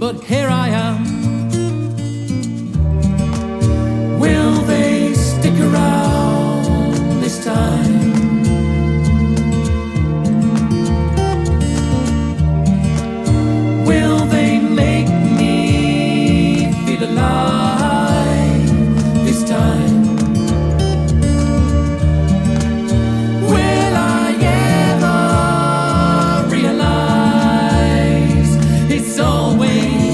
but here I am. Will they stick around this time? Will they make me feel alive this time? Will I ever realize it's always